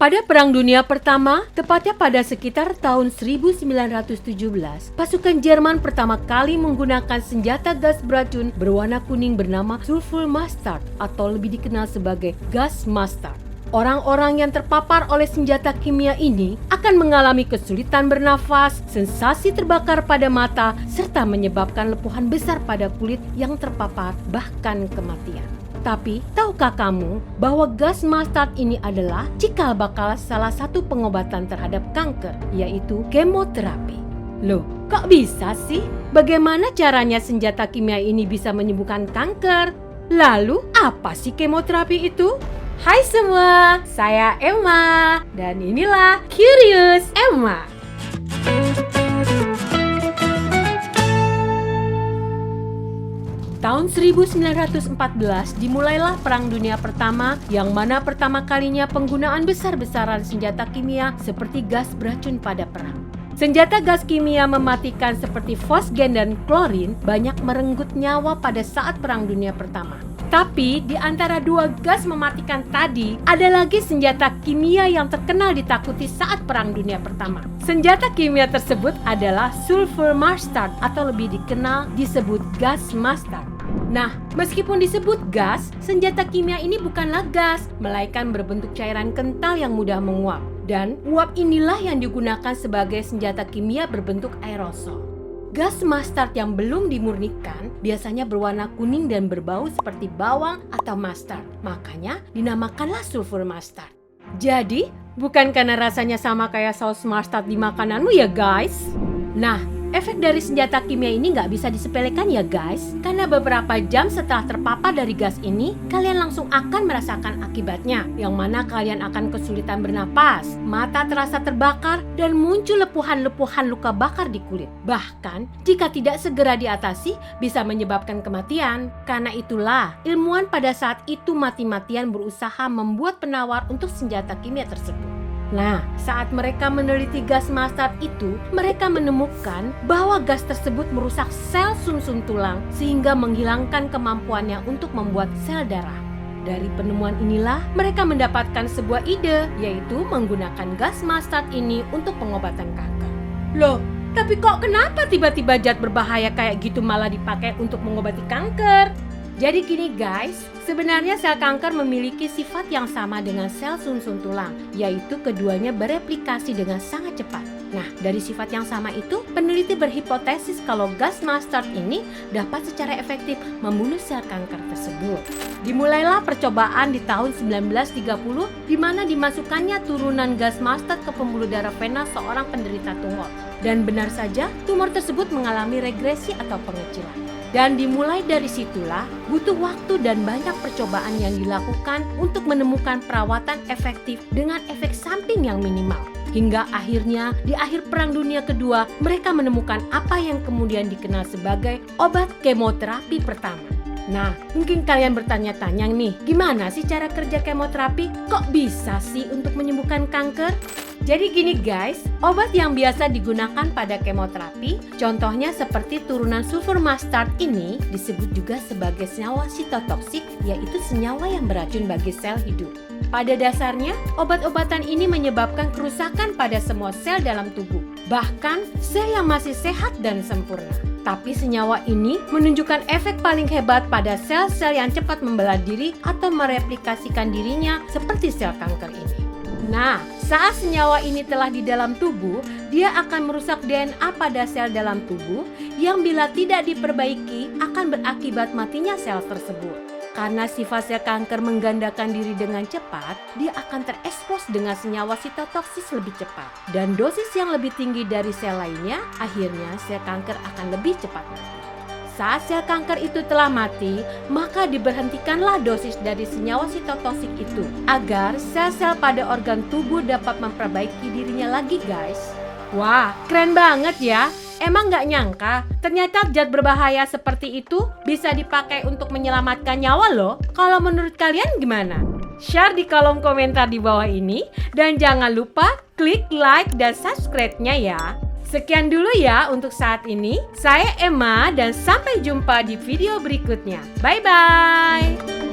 Pada Perang Dunia Pertama, tepatnya pada sekitar tahun 1917, pasukan Jerman pertama kali menggunakan senjata gas beracun berwarna kuning bernama sulfur mustard atau lebih dikenal sebagai gas mustard. Orang-orang yang terpapar oleh senjata kimia ini akan mengalami kesulitan bernafas, sensasi terbakar pada mata, serta menyebabkan lepuhan besar pada kulit yang terpapar, bahkan kematian. Tapi, tahukah kamu bahwa gas mustard ini adalah cikal bakal salah satu pengobatan terhadap kanker, yaitu kemoterapi? Loh, kok bisa sih? Bagaimana caranya senjata kimia ini bisa menyembuhkan kanker? Lalu, apa sih kemoterapi itu? Hai semua, saya Emma, dan inilah Curious Emma. Tahun 1914 dimulailah Perang Dunia Pertama yang mana pertama kalinya penggunaan besar-besaran senjata kimia seperti gas beracun pada perang. Senjata gas kimia mematikan seperti fosgen dan klorin banyak merenggut nyawa pada saat Perang Dunia Pertama. Tapi di antara dua gas mematikan tadi, ada lagi senjata kimia yang terkenal ditakuti saat Perang Dunia Pertama. Senjata kimia tersebut adalah sulfur mustard atau lebih dikenal disebut gas mustard. Nah, meskipun disebut gas, senjata kimia ini bukanlah gas, melainkan berbentuk cairan kental yang mudah menguap. Dan uap inilah yang digunakan sebagai senjata kimia berbentuk aerosol. Gas mustard yang belum dimurnikan biasanya berwarna kuning dan berbau seperti bawang atau mustard. Makanya dinamakanlah sulfur mustard. Jadi, bukan karena rasanya sama kayak saus mustard di makananmu ya guys? Nah, efek dari senjata kimia ini nggak bisa disepelekan ya guys. Karena beberapa jam setelah terpapar dari gas ini, kalian langsung akan merasakan akibatnya. Yang mana kalian akan kesulitan bernapas, mata terasa terbakar, dan muncul lepuhan-lepuhan luka bakar di kulit. Bahkan, jika tidak segera diatasi, bisa menyebabkan kematian. Karena itulah, ilmuwan pada saat itu mati-matian berusaha membuat penawar untuk senjata kimia tersebut. Nah, saat mereka meneliti gas mustard itu, mereka menemukan bahwa gas tersebut merusak sel sumsum tulang sehingga menghilangkan kemampuannya untuk membuat sel darah. Dari penemuan inilah, mereka mendapatkan sebuah ide, yaitu menggunakan gas mustard ini untuk pengobatan kanker. Loh, tapi kok kenapa tiba-tiba zat berbahaya kayak gitu malah dipakai untuk mengobati kanker? Jadi gini guys, sebenarnya sel kanker memiliki sifat yang sama dengan sel sumsum tulang, yaitu keduanya bereplikasi dengan sangat cepat. Nah, dari sifat yang sama itu, peneliti berhipotesis kalau gas mustard ini dapat secara efektif membunuh sel kanker tersebut. Dimulailah percobaan di tahun 1930, di mana dimasukkannya turunan gas mustard ke pembuluh darah vena seorang penderita tumor. Dan benar saja, tumor tersebut mengalami regresi atau pengecilan. Dan dimulai dari situlah, butuh waktu dan banyak percobaan yang dilakukan untuk menemukan perawatan efektif dengan efek samping yang minimal. Hingga akhirnya, di akhir Perang Dunia Kedua, mereka menemukan apa yang kemudian dikenal sebagai obat kemoterapi pertama. Nah, mungkin kalian bertanya-tanya nih, gimana sih cara kerja kemoterapi? Kok bisa sih untuk menyembuhkan kanker? Jadi gini guys, obat yang biasa digunakan pada kemoterapi, contohnya seperti turunan sulfur mustard ini disebut juga sebagai senyawa sitotoksik, yaitu senyawa yang beracun bagi sel hidup. Pada dasarnya, obat-obatan ini menyebabkan kerusakan pada semua sel dalam tubuh, bahkan sel yang masih sehat dan sempurna. Tapi senyawa ini menunjukkan efek paling hebat pada sel-sel yang cepat membelah diri atau mereplikasikan dirinya seperti sel kanker ini. Nah, saat senyawa ini telah di dalam tubuh, dia akan merusak DNA pada sel dalam tubuh yang bila tidak diperbaiki akan berakibat matinya sel tersebut. Karena sifat sel kanker menggandakan diri dengan cepat, dia akan terekspos dengan senyawa sitotoksis lebih cepat. Dan dosis yang lebih tinggi dari sel lainnya, akhirnya sel kanker akan lebih cepat mati. Saat sel kanker itu telah mati, maka diberhentikanlah dosis dari senyawa sitotoksik itu agar sel-sel pada organ tubuh dapat memperbaiki dirinya lagi guys. Wah, keren banget ya. Emang gak nyangka, ternyata zat berbahaya seperti itu bisa dipakai untuk menyelamatkan nyawa loh. Kalau menurut kalian gimana? Share di kolom komentar di bawah ini. Dan jangan lupa klik like dan subscribe-nya ya. Sekian dulu ya untuk saat ini. Saya Emma dan sampai jumpa di video berikutnya. Bye-bye!